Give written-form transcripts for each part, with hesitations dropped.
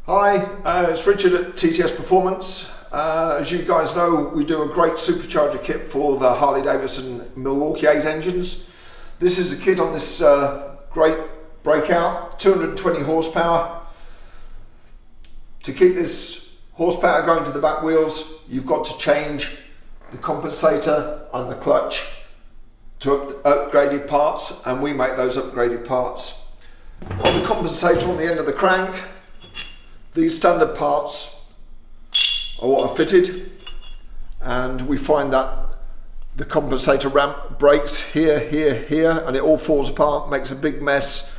Hi, it's Richard at TTS Performance. As you guys know, we do a great supercharger kit for the Harley Davidson Milwaukee 8 engines. This is a kit on this great breakout, 220 horsepower. To keep this horsepower going to the back wheels, you've got to change the compensator and the clutch to upgraded parts, and we make those upgraded parts. On the compensator on the end of the crank, these standard parts are what are fitted, and we find that the compensator ramp breaks here, and it all falls apart, makes a big mess,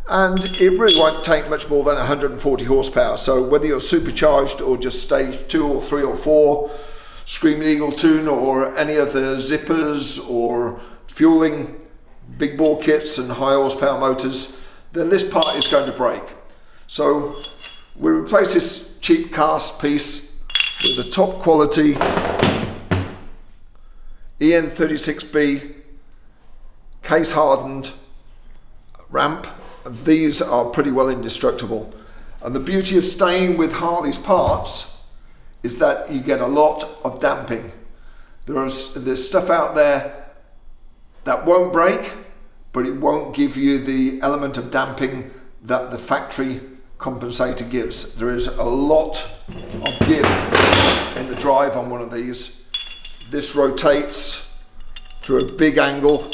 and it really won't take much more than 140 horsepower. So whether you're supercharged or just stage 2 or 3 or 4, Screaming Eagle tune or any of the zippers or fueling big bore kits and high horsepower motors, then this part is going to break. So we replace this cheap cast piece with a top quality EN36B case hardened ramp. These are pretty well indestructible. And the beauty of staying with Harley's parts is that you get a lot of damping. There's stuff out there that won't break, but it won't give you the element of damping that the factory compensator gives. There is a lot of give in the drive on one of these. This rotates through a big angle,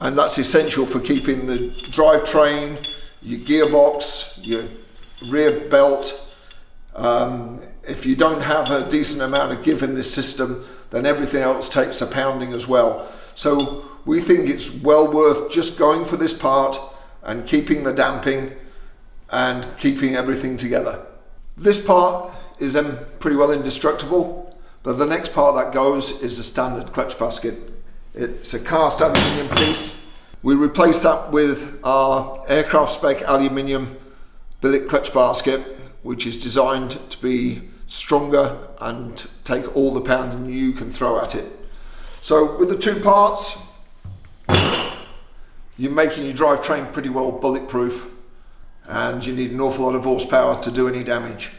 and that's essential for keeping the drivetrain, your gearbox, your rear belt. If you don't have a decent amount of give in this system, then everything else takes a pounding as well. So we think it's well worth just going for this part and keeping the damping and keeping everything together. This part is pretty well indestructible, but the next part that goes is a standard clutch basket. It's a cast aluminium piece. We replace that with our AIRCRAFT-SPEC aluminium billet clutch basket, which is designed to be stronger and take all the pounding you can throw at it. So with the two parts, you're making your drivetrain pretty well bulletproof, and you need an awful lot of horsepower to do any damage.